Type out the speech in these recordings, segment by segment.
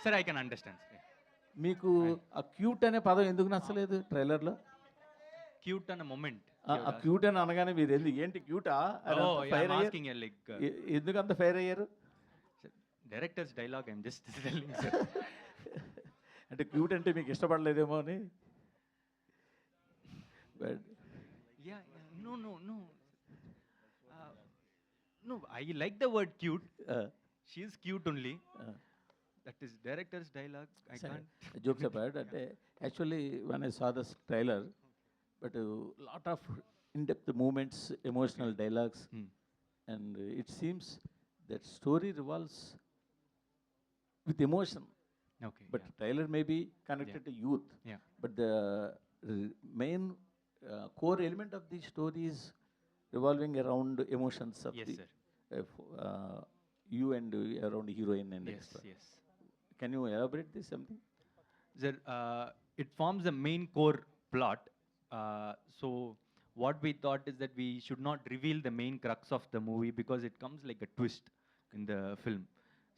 Sir, I can understand. మీకు ఆ cute అనే పదం ఎందుకు నచ్చలేదు ట్రైలర్లో? Cute and a moment. ఆ క్యూట్ అని అనగానే మీరు ఏంటి క్యూటా Oh, yeah, I'm asking you like ఎందుకు అంత ఫైర్ అయ్యారు? sir, director's dialogue. I'm just telling, sir. అంటే క్యూట్ అంటే మీకు ఇష్టపడలేదేమో అని. But Yeah, no, no, no. No, I like the word cute. She is cute only. That is director's dialogue. I can't. jokes apart, actually when I saw this trailer, but a lot of in-depth movements, emotional dialogues, and it seems that story revolves with emotion. Okay. But trailer may be connected to youth. Yeah. But the main core element of the story is revolving around emotions of Yes, the sir. you and around heroine and Yes, extra. yes. Can you elaborate this something? Sir, it forms the main core plot. So what we thought is that we should not reveal the main crux of the movie because it comes like a twist in the film.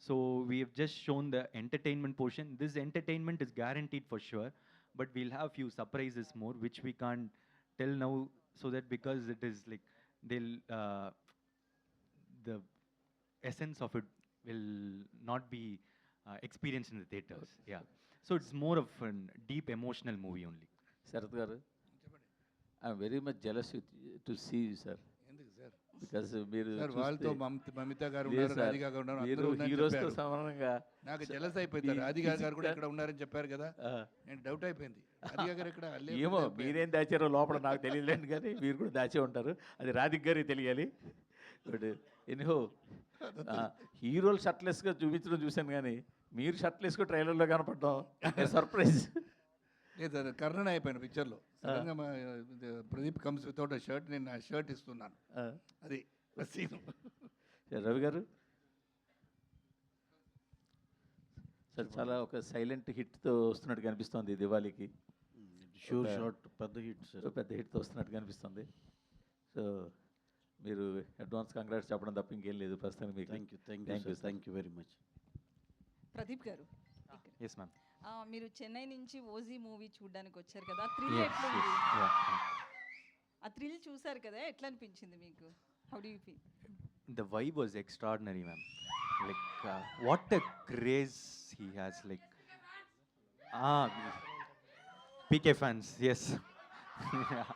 So we have just shown the entertainment portion. This entertainment is guaranteed for sure, but we'll have few surprises more, which we can't tell now, so that because it is like the essence of it will not be experienced in the theaters. Yeah. So it's more of a deep emotional movie only. Sharath garu, I am very much jealous to see you, sir. ఎందుకు sir? Because మీరు sir వాళ్ళతో మమిత గారు లేదు ఉన్నారు, sir, Radhika గారు ఉన్నారు, మీరు అందరూ ఉన్నారని హీరోస్తో చెప్పారు. సమానంగా నాకు జలస్ అయిపోతారు. ఈ రాధిక గారు కూడా physical- ఇక్కడ ఉన్నారని చెప్పారు కదా, నేను డౌట్ అయిపోయింది. రాధిక గారు ఇక్కడ ఏమో మీరేం దాచారో లోపల నాకు తెలియలేండి, కానీ మీరు కూడా దాచే ఉంటారు. అది రాధిక్ గారికి తెలియాలి. బట్ ఎనిహో హీరోలు షర్ట్లెస్గా చూపించడం చూశాను, కానీ మీరు షర్ట్లెస్గా ట్రైలర్లో కనపడడం సర్ప్రైజ్. లేదు, కర్ణన్ అయిపోయాను పిక్చర్లో. సడన్గా ప్రదీప్ కమ్స్ వితౌట్ అ షర్ట్, నేను ఆ షర్ట్ ఇస్తున్నాను. అది సీన్. రవి గారు సార్, చాలా ఒక సైలెంట్ హిట్తో వస్తున్నట్టు కనిపిస్తుంది దివాళీకి. షూర్ షాట్ పెద్ద హిట్ సార్. పెద్ద హిట్తో వస్తున్నట్టు కనిపిస్తుంది. సో మీరు అడ్వాన్స్ కంగ్రాట్స్ చెప్పడం తప్ప ఇంకేం లేదు ప్రస్తుతానికి మీకు. Thank you very much. Pradeep గారు, Yes, ma'am. మీరు చెన్నై నుంచి ఓజీ మూవీ చూడడానికి వచ్చారు కదా, థ్రిల్ Yes, ఎట్లుంది? yes. Yeah. ఆ థ్రిల్ చూసారు కదా, ఎట్లా అనిపించింది మీకు? How do you feel? The vibe was extraordinary, ma'am. Like, what a craze he has. Like, PK fans, yes. Yeah.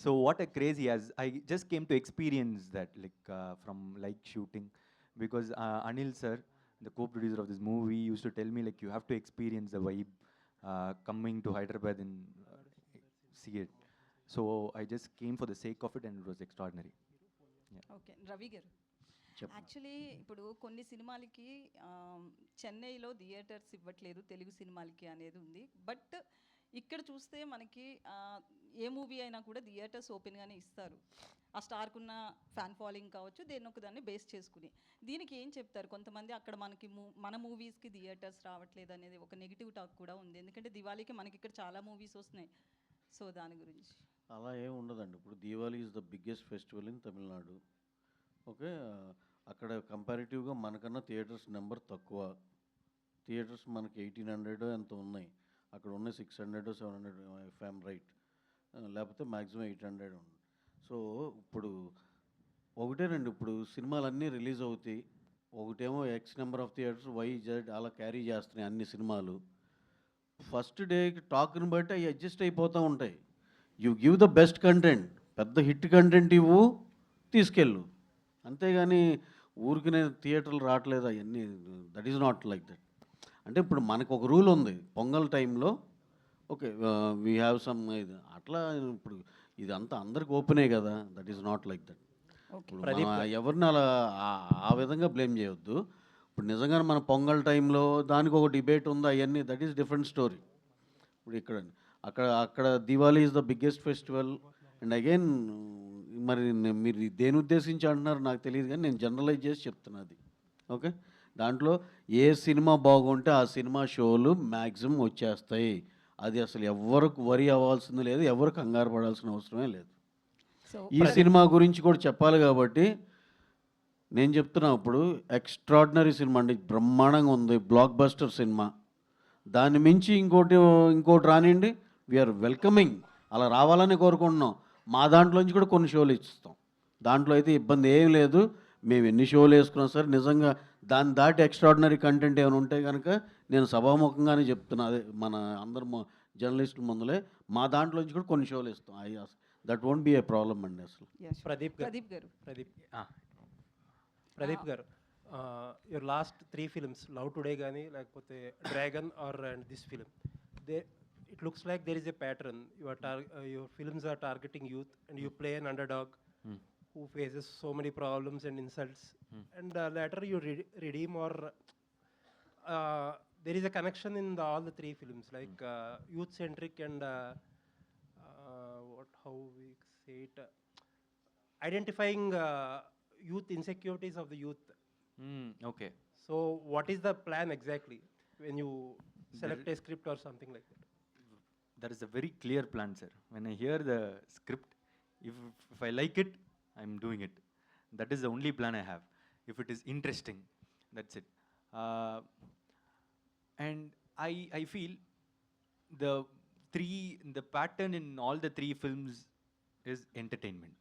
So what a craze he has. I just came to experience that, like, from like shooting, because Anil sir, the co-producer of this movie, used to tell me like you have to experience the vibe coming to Hyderabad and see it. So I just came for the sake of it, and it was extraordinary. Okay, Ravi గారు, చెప్పండి. Actually ఇప్పుడు కొన్ని సినిమాలకి చెన్నైలో theatres ఇవ్వట్లేదు తెలుగు సినిమాలకి అనేది ఉంది. బట్ ఇక్కడ చూస్తే మనకి ఏ మూవీ అయినా కూడా థియేటర్స్ ఓపెన్గానే ఇస్తారు. ఆ స్టార్కున్న ఫ్యాన్ ఫాలోయింగ్ కావచ్చు, దేని ఒక దాన్ని బేస్ చేసుకుని. దీనికి ఏం చెప్తారు? కొంతమంది అక్కడ మనకి మన మూవీస్కి థియేటర్స్ రావట్లేదు అనేది ఒక నెగిటివ్ టాక్ కూడా ఉంది. ఎందుకంటే దివాళీకి మనకి ఇక్కడ చాలా మూవీస్ వస్తున్నాయి. సో దాని గురించి. అలా ఏం ఉండదండి. ఇప్పుడు Diwali is the biggest festival in Tamil Nadu. Okay, అక్కడ కంపారిటివ్గా మనకన్నా థియేటర్స్ నెంబర్ తక్కువ. థియేటర్స్ మనకి 1800 ఎంత ఉన్నాయి, అక్కడ ఉన్న 600 700 ఇఫ్ ఐఎమ్ రైట్, లేకపోతే మ్యాక్సిమం 800 ఉంది. సో ఇప్పుడు ఒకటేనండి, ఇప్పుడు సినిమాలన్నీ రిలీజ్ అవుతాయి. ఒకటేమో X number of theatres, YZ అలా క్యారీ చేస్తున్నాయి అన్ని సినిమాలు. ఫస్ట్ డే టాక్ని బట్టి అవి అడ్జస్ట్ అయిపోతూ ఉంటాయి. You give the best content, పెద్ద హిట్ కంటెంట్ ఇవ్వు, తీసుకెళ్ళు. అంతేగాని ఊరికినే థియేటర్లు రావట్లేదు అవన్నీ, that is not like that. అంటే ఇప్పుడు మనకు ఒక రూల్ ఉంది, పొంగల్ టైంలో ఓకే వీ హ్యావ్ సమ్ ఇది అట్లా. ఇప్పుడు ఇదంతా అందరికి ఓపెనే కదా, that is not like that. ఇప్పుడు ఎవరిని అలా ఆ విధంగా బ్లేమ్ చేయొద్దు. ఇప్పుడు నిజంగానే మన పొంగల్ టైంలో దానికి ఒక డిబేట్ ఉంది, అవన్నీ దట్ ఈస్ డిఫరెంట్ స్టోరీ. ఇప్పుడు అక్కడ Diwali is the biggest festival. And again మరి మీరు దేని ఉద్దేశించి అంటున్నారు నాకు తెలియదు, కానీ నేను జనరలైజ్ చేసి చెప్తున్నది. ఓకే, దాంట్లో ఏ సినిమా బాగుంటే ఆ సినిమా షోలు మ్యాక్సిమం వచ్చేస్తాయి. అది అసలు ఎవరికి వరి అవ్వాల్సింది లేదు, ఎవరు కంగారు పడాల్సిన అవసరమే లేదు. ఈ సినిమా గురించి కూడా చెప్పాలి కాబట్టి నేను చెప్తున్నా ఇప్పుడు ఎక్స్ట్రాడినరీ సినిమా అండి, బ్రహ్మాండంగా ఉంది, బ్లాక్ బస్టర్ సినిమా. దాన్ని మించి ఇంకోటి రానివ్వండి, వీఆర్ వెల్కమింగ్, అలా రావాలని కోరుకుంటున్నాం. మా దాంట్లోంచి కూడా కొన్ని షోలు ఇస్తాం, దాంట్లో అయితే ఇబ్బంది ఏం లేదు. మేము ఎన్ని షోలు వేసుకున్నాం సార్, నిజంగా దాన్ని దాటి ఎక్స్ట్రాడినరీ కంటెంట్ ఏమైనా ఉంటే కనుక నేను సభాముఖంగానే చెప్తున్నా, అదే మన అందరు జర్నలిస్టుల ముందులే, మా దాంట్లోంచి కూడా కొన్ని షోలు ఇస్తాం. That won't be a problem అండి అసలు. ప్రదీప్ గారు ప్రదీప్ గారు, your last 3 films, Love Today కానీ లేకపోతే Dragon or and this film, they it looks like there is a pattern. Your films are targeting youth and you play an underdog who faces so many problems and insults, and later you redeem, or there is a connection in all the 3 films, like youth centric and how we say it, identifying youth insecurities of the youth. Okay. So what is the plan exactly when you select a script or something like that? That is a very clear plan, sir. When I hear the script, if I like it, I'm doing it. That is the only plan I have. If it is interesting, that's it. And I feel the pattern in all the 3 films is entertainment.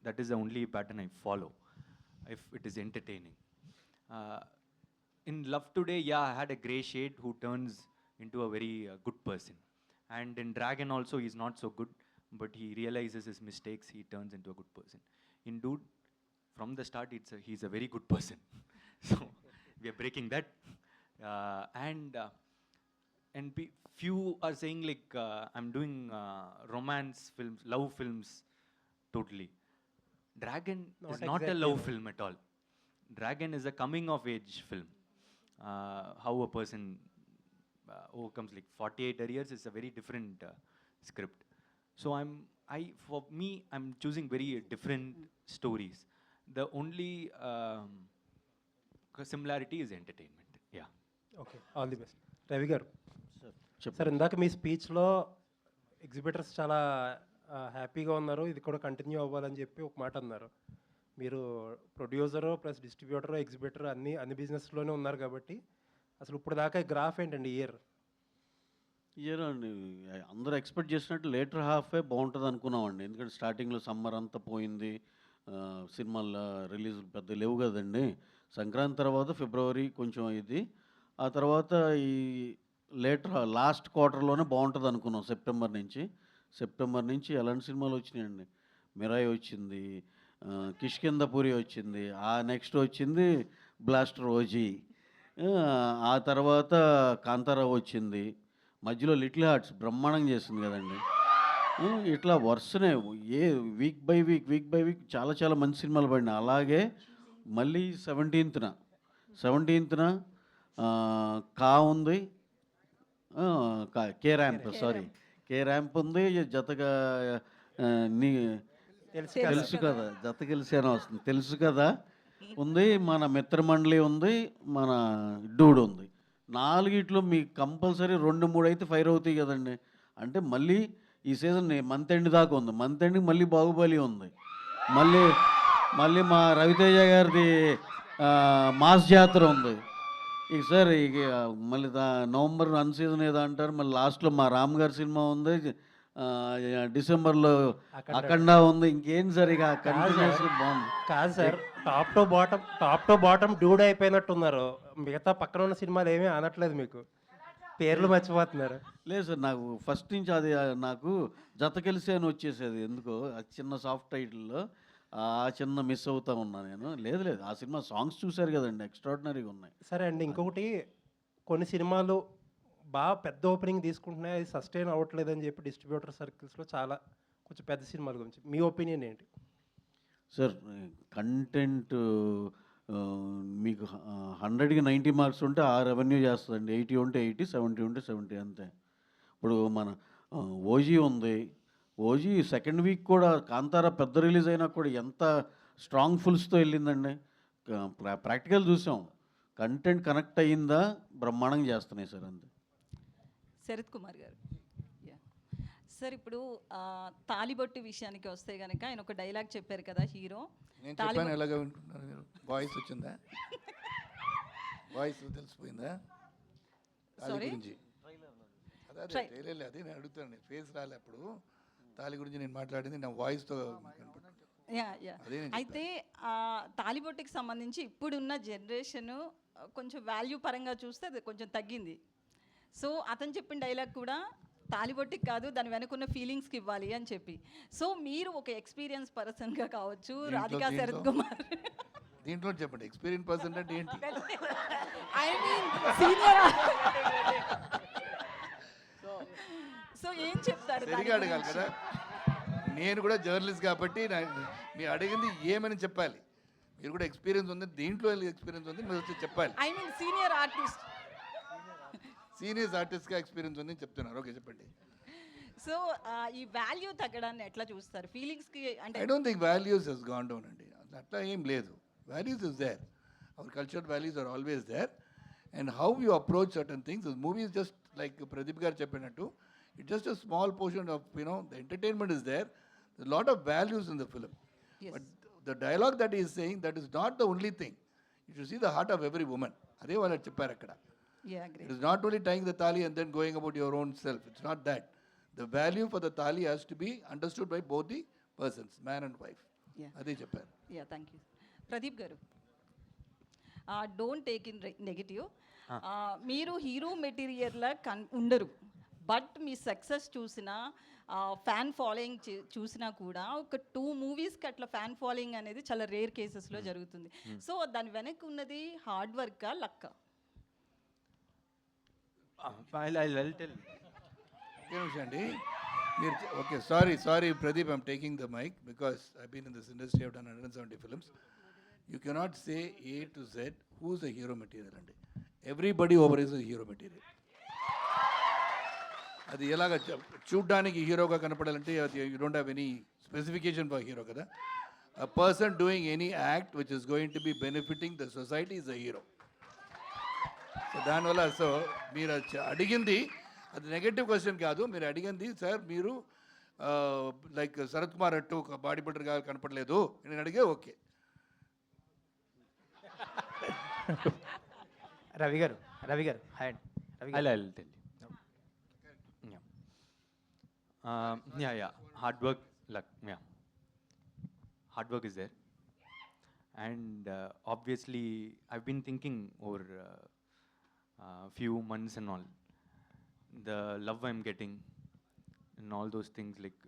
That is the only pattern I follow. If it is entertaining. In Love Today, yeah, I had a grey shade who turns into a very good person. And in Dragon also, he's not so good, but he realizes his mistakes, he turns into a good person. In Dude, from the start, he's a very good person. So we are breaking that. And few are saying like I'm doing romance films, love films, totally. Dragon is not a love film at all. Dragon is a coming of age film. How a person overcomes like 48 arrears is a very different script. So for me, I'm choosing very different stories. The only similarity is entertainment. Yeah. Okay, all the best. Ravi గారు చెప్పండి. Sir, ఇందాక మీ స్పీచ్లో exhibitors చాలా హ్యాపీగా ఉన్నారు, ఇది కూడా continue అవ్వాలని చెప్పి ఒక మాట అన్నారు. మీరు ప్రొడ్యూసరు ప్లస్ డిస్ట్రిబ్యూటరు ఎగ్జిబిటర్ అన్ని బిజినెస్లోనే ఉన్నారు కాబట్టి అసలు ఇప్పుడు దాకా గ్రాఫ్ ఏంటండి ఇయర్ అండి? అందరూ ఎక్స్పెక్ట్ చేసినట్టు లేటర్ హాఫే బాగుంటుంది అనుకున్నామండి, ఎందుకంటే స్టార్టింగ్లో సమ్మర్ అంతా పోయింది, సినిమాల రిలీజ్ పెద్ద లేవు కదండి. సంక్రాంతి తర్వాత ఫిబ్రవరి కొంచెం ఇది, ఆ తర్వాత ఈ లాస్ట్ క్వార్టర్లోనే బాగుంటుంది అనుకున్నాం. సెప్టెంబర్ నుంచి ఎలాంటి సినిమాలు వచ్చినాయండి? మిరాయి వచ్చింది, కిష్కిందపురి వచ్చింది, ఆ నెక్స్ట్ వచ్చింది బ్లాస్టర్ ఓజీ, ఆ తర్వాత కాంతారావు వచ్చింది, మధ్యలో లిటిల్ హార్ట్స్ బ్రహ్మాండంగా చేసింది కదండి. ఇట్లా వరుసనే వీక్ బై వీక్ చాలా మంచి సినిమాలు పడినాయి. అలాగే మళ్ళీ 17th కా ఉంది, కే ర్యాంప్ ఉంది, జతగా నీ తెలుసు కదా, జత కలిసేనా వస్తుంది, తెలుసు కదా ఉంది, మన మిత్రమండలి ఉంది, మన డూడ్ ఉంది. 4 మీకు కంపల్సరీ 2-3 అయితే ఫైర్ అవుతాయి కదండి. అంటే మళ్ళీ ఈ సీజన్ మంత్ ఎండ్ దాకా ఉంది, మంత్ ఎండ్కి మళ్ళీ బాహుబలి ఉంది, మళ్ళీ మా రవితేజ గారిది మాస్ జాతర ఉంది. ఇక సార్ ఇక మళ్ళీ నవంబర్ అన్ సీజన్ ఏదో అంటారు, మళ్ళీ లాస్ట్లో మా రామ్ గారి సినిమా ఉంది, డిసెంబర్లో అఖండ ఉంది. ఇంకేం సార్ ఇక కంటిన్యూస్గా బాగుంది. కాదు sir, top to bottom dude అయిపోయినట్టున్నారు, మిగతా పక్కన ఉన్న సినిమాలు ఏమీ అనట్లేదు, మీకు పేర్లు మర్చిపోతున్నారు. లేదు సార్, నాకు ఫస్ట్ నుంచి అది నాకు జత కలిసి అని వచ్చేసేది, ఎందుకో అది చిన్న సాఫ్ట్ టైటిల్లో చిన్న మిస్ అవుతా ఉన్నా నేను. లేదు ఆ సినిమా సాంగ్స్ చూశారు కదండి, ఎక్స్ట్రాడినరీగా ఉన్నాయి. సరే అండి, ఇంకొకటి, కొన్ని సినిమాలు బాగా పెద్ద ఓపెనింగ్ తీసుకుంటున్నాయి, అది సస్టైన్ అవ్వట్లేదని చెప్పి డిస్ట్రిబ్యూటర్ సర్కిల్స్లో చాలా కొంచెం పెద్ద సినిమాల గురించి మీ ఒపీనియన్ ఏంటి? సార్, కంటెంట్ మీకు 100కి 90 మార్క్స్ ఉంటే ఆ రెవెన్యూ చేస్తుందండి, 80 ఉంటే 80, 70 ఉంటే 70 అంతే. ఇప్పుడు మన ఓజీ ఉంది, ఓజీ సెకండ్ వీక్ కూడా కాంతారా పెద్ద రిలీజ్ అయినా కూడా ఎంత స్ట్రాంగ్ ఫుల్స్తో వెళ్ళిందండి. ప్రాక్టికల్ చూసాం, కంటెంట్ కనెక్ట్ అయ్యిందా బ్రహ్మాండంగా చేస్తున్నాయి సార్ అంతే. శరత్ కుమార్ గారు. సార్ ఇప్పుడు తాలిబొట్టు విషయానికి వస్తే కనుక ఆయన ఒక డైలాగ్ చెప్పారు కదా హీరో. నేను చెప్పాను ఎలాగ వింటున్నారు మీరు? వాయిస్ వచ్చిందా? వాయిస్ తెలిసిపోయిందా? తాళి గురించి అదే అదే ట్రైలర్ అదే నేను అడుగుతాను. ఫేస్ రాలే అప్పుడు తాళి గురించి నేను మాట్లాడింది నా వాయిస్తో. అయితే తాలిబొట్టుకి సంబంధించి ఇప్పుడున్న జనరేషన్ కొంచెం వాల్యూ పరంగా చూస్తే అది కొంచెం తగ్గింది. సో అతను చెప్పిన డైలాగ్ కూడా తాలిబొట్టుకి కాదు, దాని వెనుకున్న ఫీలింగ్స్కి ఇవ్వాలి అని చెప్పి. సో మీరు ఒక ఎక్స్పీరియన్స్ పర్సన్గా కావచ్చు, రాధికా శరత్ కుమార్ దీంట్లో చెప్పండి ఎక్స్పీరియన్స్ పర్సన్ అంటే ఏంటి? I mean senior. సో ఏం చెప్తారు? సరిగా అడగాలి కదా, నేను కూడా జర్నలిస్ట్ కాబట్టి మీరు అడిగింది ఏమని చెప్పాలి. మీరు కూడా ఎక్స్పీరియన్స్ ఉంది, దీంట్లో ఎక్స్పీరియన్స్ ఉంది, మీరు వచ్చి చెప్పాలి. I mean senior artist, senior ఆర్టిస్ట్గా ఎక్స్పీరియన్స్ ఉంది చెప్తున్నారు. ఓకే చెప్పండి. సో ఈ వాల్యూ తగ్గడాన్ని ఎట్లా చూస్తారు? ఫీలింగ్స్కి అంటే I don't think values has gone down అండి. అట్లా ఏం లేదు. Values is there. Our cultural values are always there. And how you approach certain things. Movies just like Pradeep గారు చెప్పినట్టు, it just a small portion of the entertainment is there. Lot of values in the film. But the dialogue that is saying that is not the only thing. You should see the heart of every women. అదే వాళ్ళు చెప్పారు అక్కడ. It is not only tying the thali and then going about your own self. It's not that. The value for the thali has to be understood by both the persons, man and wife. Ade chepparu. Yeah, thank you. Pradeep garu, don't take in negative. మీరు hero మెటీరియల్లా ఉండరు, but me success చూసినా fan following చూసినా కూడా ఒక 2 మూవీస్కి అట్లా fan following అనేది చాలా రేర్ కేసెస్లో జరుగుతుంది. సో దాని వెనక్కి ఉన్నది హార్డ్ వర్కా, లక్కా? I'll tell. అండి మీరు okay sorry Pradeep, I'm taking the mike because I been in this industry, I've done 170 films. You cannot say A to Z who's the hero material అండి. Everybody over is hero material. అది ఎలాగ చూడ్డానికి హీరోగా కనపడాలంటే you don't have any specification for hero కదా. A person doing any act which is going to be benefiting the society is the hero. So దానివల్ల so మీరు అడిగింది అది నెగటివ్ క్వశ్చన్ కాదు. మీరు అడిగింది సార్ మీరు లైక్ శరత్ కుమార్ అట్టు ఒక బాడీ బిల్డర్గా కనపడలేదు నేను అడిగే. ఓకే రవి గారు హాయ్ అండి. I'll tell you. Yeah. Hard work, luck. Yeah. Hard work is there. And obviously, I've been thinking over few months and all, the love I'm getting and all those things, like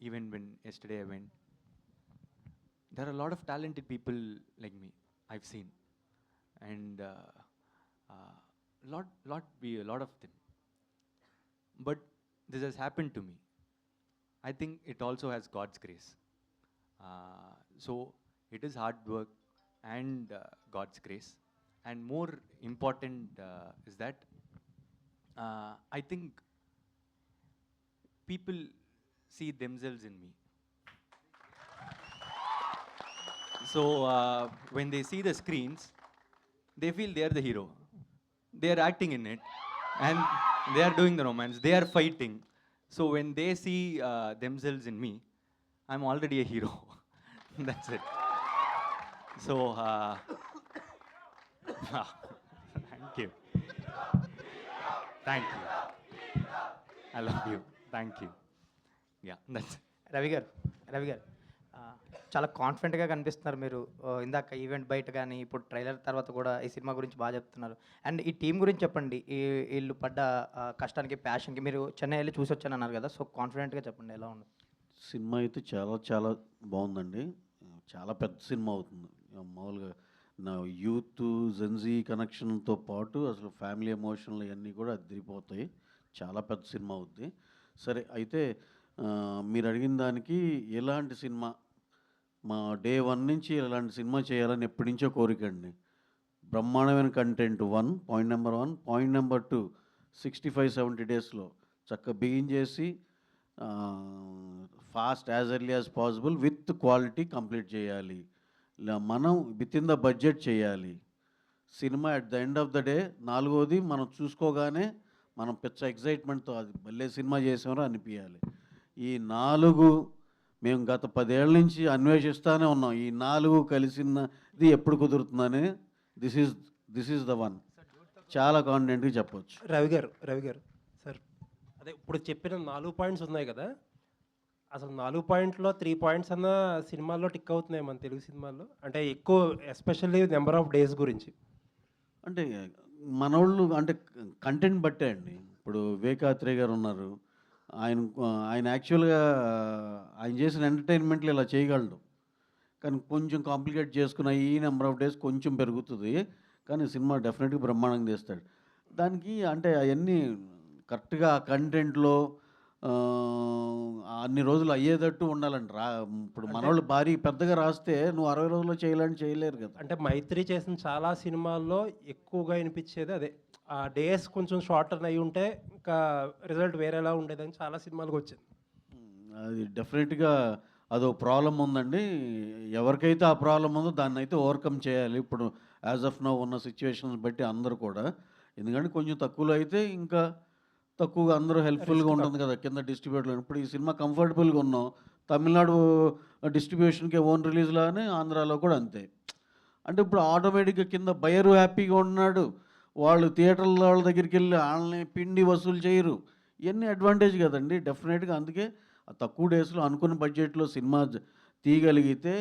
even when yesterday I went, there are a lot of talented people like me I've seen, and a lot of them, but this has happened to me. I think it also has God's grace. So it is hard work and God's grace. And more important is that I think people see themselves in me. So when they see the screens, they feel they are the hero. They are acting in it, and they are doing the romance. They are fighting. So when they see themselves in me, I'm already a hero. That's it. So thank you. I love you. Thank you. Yeah, that's it. Ravi గారు చాలా కాన్ఫిడెంట్గా కనిపిస్తున్నారు మీరు. ఇందాక event బయట కానీ ఇప్పుడు trailer తర్వాత కూడా ఈ సినిమా గురించి బాగా చెప్తున్నారు. అండ్ ఈ టీం గురించి చెప్పండి. వీళ్ళు పడ్డ కష్టానికి, ప్యాషన్కి. మీరు చెన్నై వెళ్ళి చూసి వచ్చాను అన్నారు కదా, సో కాన్ఫిడెంట్గా చెప్పండి ఎలా ఉంది సినిమా. అయితే చాలా బాగుందండి. చాలా పెద్ద సినిమా అవుతుంది. మామూలుగా నా యూత్ జెన్జీ కనెక్షన్తో పాటు అసలు ఫ్యామిలీ ఎమోషన్లు ఇవన్నీ కూడా అదిరిపోతాయి. చాలా పెద్ద సినిమా అవుద్ది. సరే, అయితే మీరు అడిగిన దానికి ఎలాంటి సినిమా, మా డే 1 నుంచి ఇలాంటి సినిమా చేయాలని ఎప్పటి నుంచో కోరిక అండి. బ్రహ్మాండమైన content 1, point number 1. Point number 2, 65-70 డేస్లో చక్కగా బిగిన్ చేసి fast as early as possible with quality complete చేయాలి. మనం విత్ ఇన్ ద బడ్జెట్ చేయాలి సినిమా. At the end of the day 4వది మనం చూసుకోగానే మనం పిచ్చ ఎగ్జైట్మెంట్తో అది మళ్ళీ సినిమా చేసామో అనిపించాలి. ఈ 4 మేము గత 10 ఏళ్ల నుంచి అన్వేషిస్తూనే ఉన్నాం. ఈ 4 కలిసినది ఎప్పుడు కుదురుతుందని దిస్ ఈజ్ ద వన్. చాలా కాన్ఫిడెంట్గా చెప్పొచ్చు. రవి గారు సార్, అదే ఇప్పుడు చెప్పిన 4 పాయింట్స్ ఉన్నాయి కదా, అసలు 4 పాయింట్లో 3 పాయింట్స్ అన్న సినిమాల్లో టిక్ అవుతున్నాయి మన తెలుగు సినిమాల్లో, అంటే ఎక్కువ ఎస్పెషల్లీ నెంబర్ ఆఫ్ డేస్ గురించి. అంటే మనోళ్ళు అంటే కంటెంట్ బట్టే అండి. ఇప్పుడు వివేకాత్రేయ గారు ఉన్నారు, ఆయన యాక్చువల్గా ఆయన చేసిన ఎంటర్టైన్మెంట్లు ఇలా చేయగలడు, కానీ కొంచెం కాంప్లికేట్ చేసుకున్న ఈ నెంబర్ ఆఫ్ డేస్ కొంచెం పెరుగుతుంది, కానీ సినిమా డెఫినెట్గా బ్రహ్మాండంగా తీస్తాడు. దానికి అంటే అవన్నీ కరెక్ట్గా ఆ కంటెంట్లో అన్ని రోజులు అయ్యేటట్టు ఉండాలండి. ఇప్పుడు మనోళ్ళు భారీ పెద్దగా రాస్తే నువ్వు 60 రోజుల్లో చేయలేరు కదా. అంటే మైత్రి చేసిన చాలా సినిమాల్లో ఎక్కువగా వినిపించేది అదే, ఆ డేస్ కొంచెం షార్టర్ అయి ఉంటే ఇంకా రిజల్ట్ వేరేలా ఉండేదని చాలా సినిమాలకు వచ్చింది. అది డెఫినెట్గా అదో ప్రాబ్లం ఉందండి. ఎవరికైతే ఆ ప్రాబ్లం ఉందో దాన్ని అయితే ఓవర్కమ్ చేయాలి. ఇప్పుడు యాజ్ ఆఫ్ నౌ ఉన్న సిచ్యువేషన్స్ బట్టి అందరూ కూడా, ఎందుకంటే కొంచెం తక్కువలో అయితే ఇంకా తక్కువగా అందరూ హెల్ప్ఫుల్గా ఉంటుంది కదా కింద డిస్ట్రిబ్యూటర్లు. ఇప్పుడు ఈ సినిమా కంఫర్టబుల్గా ఉన్నాం, తమిళనాడు డిస్ట్రిబ్యూషన్కి ఓన్ రిలీజ్లానే ఆంధ్రాలో కూడా అంతే. అంటే ఇప్పుడు ఆటోమేటిక్గా కింద బయరు హ్యాపీగా ఉన్నాడు, వాళ్ళు థియేటర్ల వాళ్ళ దగ్గరికి వెళ్ళి వాళ్ళని పిండి వసూలు చేయరు. ఇవన్నీ అడ్వాంటేజ్ కదండి డెఫినెట్గా. అందుకే ఆ తక్కువ డేస్లో అనుకున్న బడ్జెట్లో సినిమా తీయగలిగితే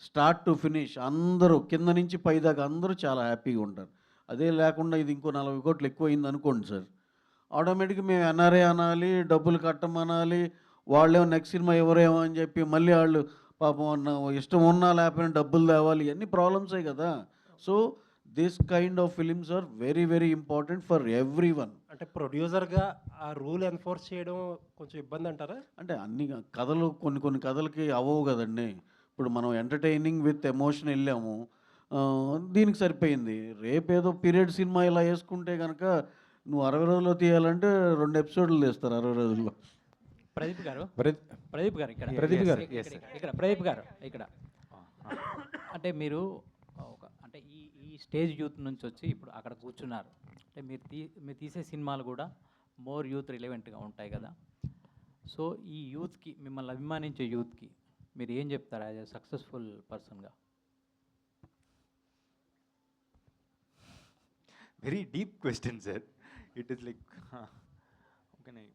స్టార్ట్ టు ఫినిష్ అందరూ కింద నుంచి పైదాకా అందరూ చాలా హ్యాపీగా ఉంటారు. అదే లేకుండా ఇది ఇంకో 40 కోట్లు ఎక్కువ అయింది అనుకోండి సార్, ఆటోమేటిక్గా మేము ఎన్ఆర్ఏ అనాలి, డబ్బులు కట్టమనాలి, వాళ్ళేమో నెక్స్ట్ సినిమా ఎవరేమో అని చెప్పి మళ్ళీ వాళ్ళు పాపం ఇష్టం ఉన్నా లేకపోయినా డబ్బులు తేవాలి, ఇవన్నీ ప్రాబ్లమ్సే కదా. So this kind of films are very very important for everyone. అంటే ప్రొడ్యూసర్గా ఆ రూల్ ఎన్ఫోర్స్ చేయడం కొంచెం ఇబ్బంది అంటారా? అంటే అన్ని కథలు కొన్ని కథలకి అవ్వవు కదండి. ఇప్పుడు మనం ఎంటర్టైనింగ్ విత్ ఎమోషన్ వెళ్ళాము, దీనికి సరిపోయింది. రేపేదో పీరియడ్ సినిమా ఇలా వేసుకుంటే కనుక నువ్వు 60 రోజుల్లో తీయాలంటే 2 ఎపిసోడ్లు తీస్తారు 60 రోజుల్లో. ప్రదీప్ గారు ఇక్కడ అంటే మీరు అంటే ఈ స్టేజ్ యూత్ నుంచి వచ్చి ఇప్పుడు అక్కడ కూర్చున్నారు అంటే మీరు తీసే సినిమాలు కూడా మోర్ యూత్ రిలవెంట్గా ఉంటాయి కదా. సో ఈ యూత్కి, మిమ్మల్ని అభిమానించే యూత్కి మీరు ఏం చెప్తారు యాజ్ ఎ సక్సెస్ఫుల్ పర్సన్గా? Very deep question, sir. It is like, how can I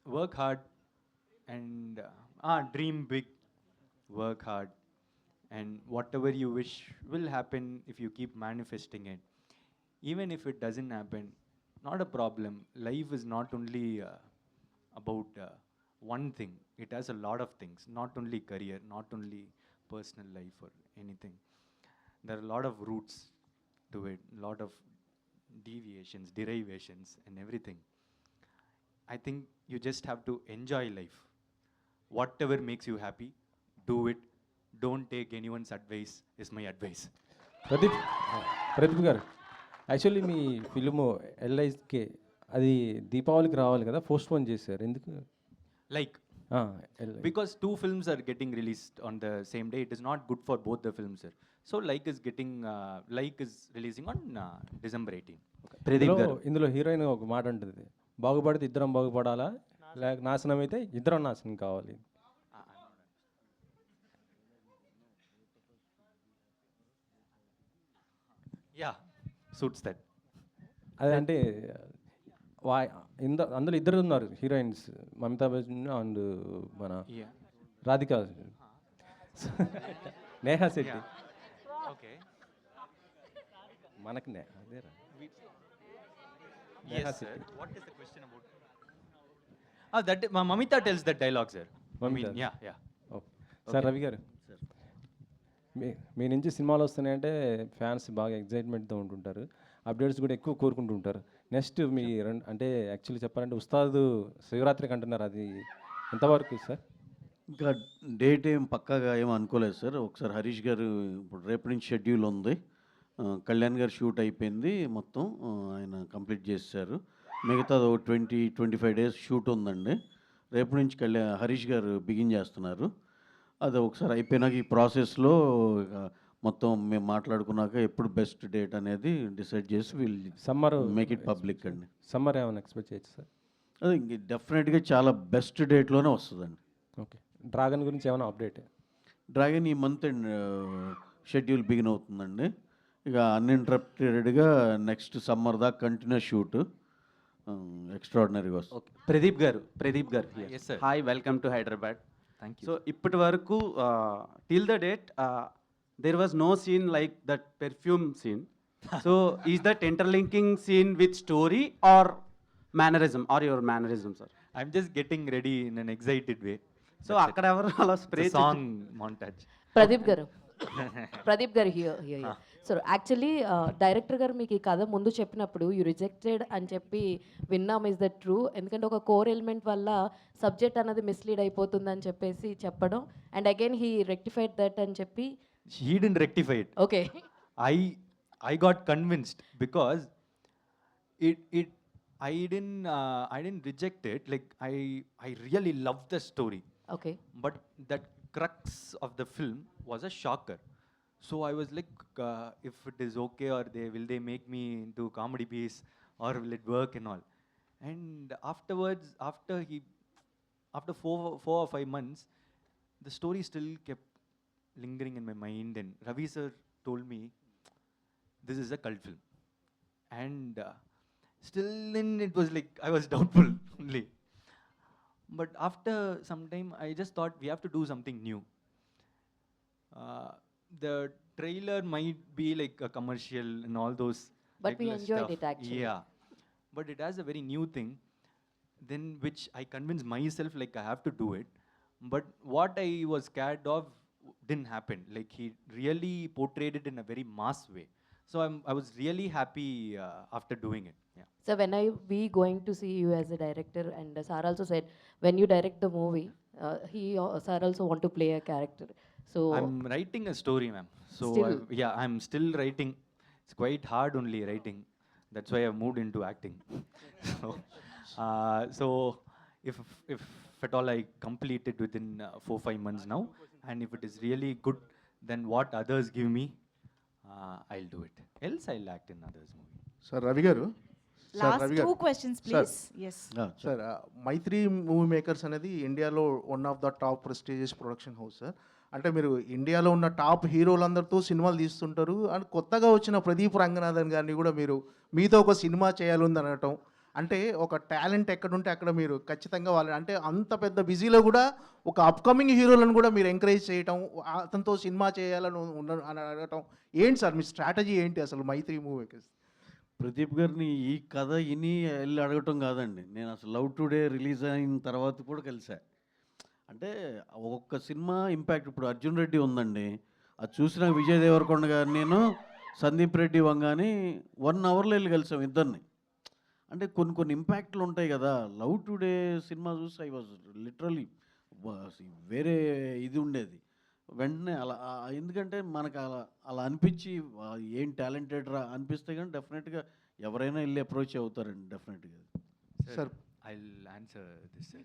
work hard and dream big, work hard, and whatever you wish will happen if you keep manifesting it. Even if it doesn't happen, not a problem. Life is not only about one thing. It has a lot of things, not only career, not only personal life or anything. There are a lot of roots to it, lot of deviations, derivations and everything. I think you just have to enjoy life. Whatever makes you happy, do it. Don't take anyone's advice is my advice. Pradeep గారు, actually మీ film LIK అది దీపావళికి రావాలి కదా, postpone చేశారు ఎందుకు? Like, because 2 films are getting released on the same day, it is not good for both the films, sir. So Like is releasing on December 18. ఇందులో heroine ఒక మాట ఉంటుంది, బాగుపడితే ఇద్దరం బాగుపడాలా, లేక నాశనం అయితే ఇద్దరం నాశనం కావాలి. Yeah, suits that. అదంటే అందులో ఇద్దరు ఉన్నారు హీరోయిన్స్, మమతా బచ్చన్ అండ్ మన రాధికా, నేహా శెట్టి. Okay. మనకి అదేరా. Yes, sir. What is the question about? That Mamita tells that dialogue, sir. Mamita? Yeah. Sir Ravi గారు, మీ నుంచి సినిమాలు వస్తున్నాయంటే ఫ్యాన్స్ బాగా ఎగ్జైట్మెంట్తో ఉంటుంటారు, అప్డేట్స్ కూడా ఎక్కువ కోరుకుంటుంటారు. నెక్స్ట్ మీ అంటే యాక్చువల్లీ చెప్పాలంటే ఉస్తాద్ శివరాత్రికి అంటున్నారు, అది ఎంతవరకు సార్? ఇంకా డేట్ ఏం పక్కాగా ఏం అనుకోలేదు సార్. ఒకసారి హరీష్ గారు ఇప్పుడు రేపటి నుంచి షెడ్యూల్ ఉంది, కళ్యాణ్ గారు షూట్ అయిపోయింది మొత్తం, ఆయన కంప్లీట్ చేశారు. మిగతా 20-25 డేస్ షూట్ ఉందండి. రేపటి నుంచి హరీష్ గారు బిగిన్ చేస్తున్నారు. అది ఒకసారి అయిపోయినాక ఈ ప్రాసెస్లో మొత్తం మేము మాట్లాడుకున్నాక ఎప్పుడు బెస్ట్ డేట్ అనేది డిసైడ్ చేసి వీళ్ళు సమ్మర్ మేక్ ఇట్ పబ్లిక్ అండి. సమ్మర్ ఏమైనా ఎక్స్పెక్ట్ చేయొచ్చు సార్? అది ఇంక డెఫినెట్గా చాలా బెస్ట్ డేట్లోనే వస్తుందండి. ఓకే. డ్రాగన్ గురించి ఏమైనా అప్డేట్? డ్రాగన్ ఈ మంత్ షెడ్యూల్ బిగిన్ అవుతుందండి. ఇక అన్ఇంటరప్టెడ్గా నెక్స్ట్ సమ్మర్ దాకా కంటిన్యూస్ షూట్ ఎక్స్ట్రాడినరీగా వస్తుంది. ఓకే. ప్రదీప్ గారు here. Yes, sir. Hi, welcome to Hyderabad. Thank you. So ఇప్పటి వరకు till the date there was no scene like that perfume scene. So is that interlinking scene with story or mannerism or your mannerism sir? I'm just getting ready in an excited way. సో అక్కడ ఎవరు అలా spray It's a song montage. Pradeep గారు here so actually director గారు మీకు ఈ కథ ముందు చెప్పినప్పుడు యూ రిజెక్టెడ్ అని చెప్పి విన్నాం. Is that true? ఎందుకంటే ఒక కోర్ ఎలిమెంట్ వల్ల సబ్జెక్ట్ అన్నది మిస్లీడ్ అయిపోతుందని చెప్పేసి చెప్పడం, and again he rectified that అని చెప్పి. He didn't rectify it. Okay. I got convinced because I didn't reject it. Like I really loved the story. Okay. But that crux of the film was a shocker. So I was like, if it is okay, or will they make me into comedy piece, or will it work and all. And afterwards, after 4 or 5 months, the story still kept lingering in my mind. And Ravi sir told me, this is a cult film. And still then it was like, I was doubtful only. But after some time, I just thought we have to do something new. The trailer might be like a commercial and all those. But we regular enjoyed stuff. it actually. Yeah. But it has a very new thing, then which I convinced myself like I have to do it. But what I was scared of didn't happen. Like he really portrayed it in a very mass way. So I was really happy after doing it. Yeah. So when are we going to see you as a director? And Sir also said when you direct the movie, Sir also want to play a character. So I'm writing a story, ma'am. So Still? I'm still writing. It's quite hard only writing. That's why I've moved into acting. So if at all I complete it within 4-5 months now, and if it is really good, then what others give me, I'll do it. Else I'll act in others' movie. Sir Ravi గారు, Last 2 questions, please. Yes. Sir Mythri movie makers అనేది ఇండియాలో one of the top prestigious production house sir. అంటే మీరు ఇండియాలో ఉన్న top హీరోలందరితో సినిమాలు తీస్తుంటారు, and కొత్తగా వచ్చిన ప్రదీప్ రంగనాథన్ గారిని కూడా మీరు మీతో ఒక సినిమా చేయాలని అనటం, అంటే ఒక టాలెంట్ ఎక్కడుంటే అక్కడ మీరు ఖచ్చితంగా వాళ్ళని, అంటే అంత పెద్ద బిజీలో కూడా ఒక అప్కమింగ్ హీరోలను కూడా మీరు ఎంకరేజ్ చేయటం, అతనితో సినిమా చేయాలని అని అడగటం, ఏంటి సార్ మీ స్ట్రాటజీ ఏంటి అసలు మైత్రి మూవీ మేకర్స్? ప్రదీప్ గారిని ఈ కథ ఇని వెళ్ళి అడగటం కాదండి, నేను అసలు లవ్ టుడే రిలీజ్ అయిన తర్వాత కూడా కలిసా. అంటే ఒక్క సినిమా ఇంపాక్ట్, ఇప్పుడు అర్జున్ రెడ్డి ఉందండి, అది చూసిన విజయ్ దేవరకొండ గారు నేను సందీప్ రెడ్డి వంగాని 1 అవర్లో వెళ్ళి కలిసాం ఇద్దరిని. అంటే కొన్ని ఇంపాక్ట్లు ఉంటాయి కదా. లవ్ టుడే సినిమా చూసి ఐ వాజ్ లిటరలీ వేరే ఇది ఉండేది వెంటనే అలా. ఎందుకంటే మనకు అలా అనిపించి ఏం టాలెంటెడ్ రా అనిపిస్తే కానీ డెఫినెట్గా ఎవరైనా వెళ్ళి అప్రోచ్ అవుతారండి డెఫినెట్గా. Sir, I'll answer this, sir.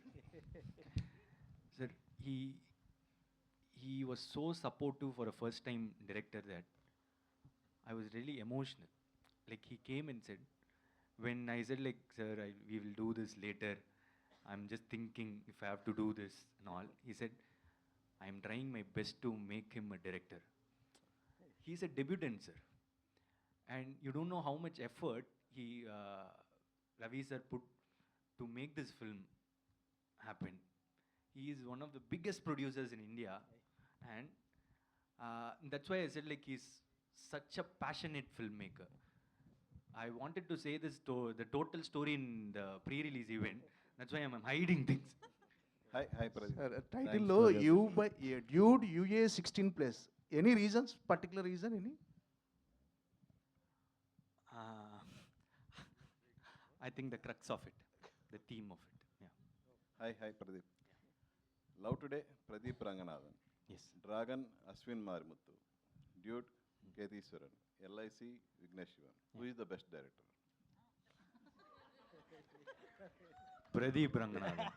Sir, he was so supportive for a first time director that I was really emotional. Like he came and said, when I said like, sir, we will do this later, I'm just thinking if I have to do this and all, he said, I'm trying my best to make him a director. He's a debutant, sir, and you don't know how much effort Ravi sir put to make this film happen. He is one of the biggest producers in India, and that's why I said like he's such a passionate filmmaker. I wanted to say this the total story in the pre-release event. That's why I'm hiding things. Hi Pradeep. Title you by Dude UA 16+. Any reasons? Particular reason? Any? I think the crux of it, the theme of it. Yeah. Hi Pradeep. Love Today, Pradeep Ranganathan. Yes. Dragon, Ashwin Marimuthu. Dude, Ketheeswaran. LIC, Vignesh Shivan. Who is the best director? Pradeep Ranganathan.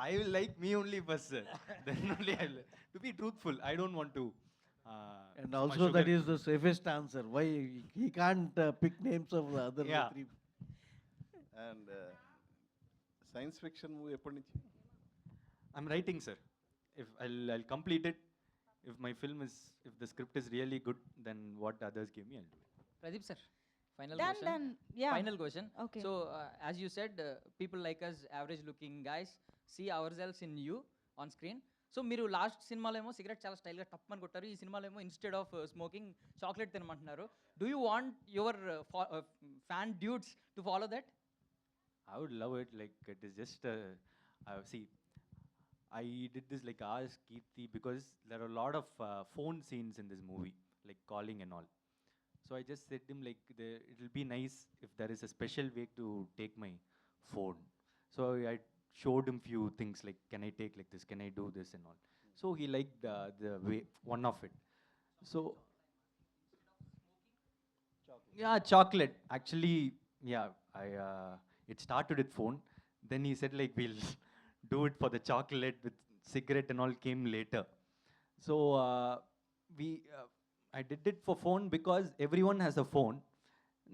I will like me only first, sir. Then only I will. To be truthful, I don't want to And also that is the safest answer. Why he can't pick names of the other Yeah. three? And science fiction movie ఎప్పటి నుంచి? I'm writing, sir. If I'll complete it. If my film is, if the script is really good, then what others give me, I'll do it. Pradeep sir, final Done, question. done. Yeah. Final question. Okay. So, as you said, people like us, average looking guys, see ourselves in you on screen. So, మీరు last సినిమాలో ఏమో cigarette చాలా స్టైల్గా టప్పని కొట్టారు, ఈ సినిమాలో ఏమో instead of smoking chocolate తినమంటున్నారు. Do you want your fan dudes to follow that? I would love it. Like it is just see. I did this like ask Kirti because there are a lot of phone scenes in this movie, like calling and all. So I just said to him like it will be nice if there is a special way to take my phone. So I showed him few things like can I take like this, can I do this and all. So he liked the way one of it. So yeah, chocolate actually. Yeah, it started with phone. Then he said like we'll do it for the chocolate with cigarette and all came later. So I did it for phone because everyone has a phone.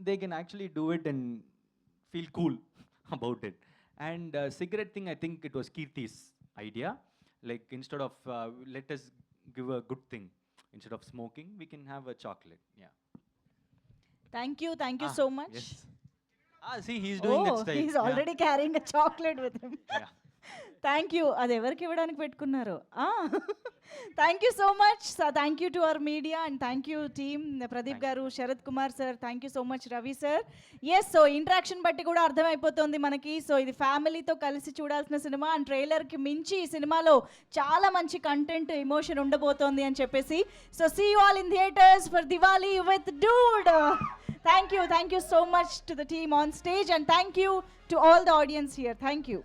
They can actually do it and feel cool about it. And cigarette thing, I think it was Kirti's idea. Like instead of let us give a good thing. Instead of smoking, we can have a chocolate. Yeah. Thank you so much. Yes. See, he's doing that style. He's already carrying a chocolate with him. Yeah. Thank you. అది ఎవరికి ఇవ్వడానికి పెట్టుకున్నారు? Thank you so much. Thank you to our media and thank you team. Pradeep గారు, Sarath Kumar sir, thank you so much. Ravi sir. Yes, so interaction బట్టి కూడా అర్థమైపోతుంది మనకి. So ఇది ఫ్యామిలీతో కలిసి చూడాల్సిన సినిమా అండ్ ట్రైలర్కి మించి ఈ సినిమాలో చాలా మంచి కంటెంట్, ఎమోషన్ ఉండబోతోంది అని చెప్పేసి. So see you all in theatres for Diwali with Dude. Thank you so much to the team on stage and thank you to all the audience here. Thank you.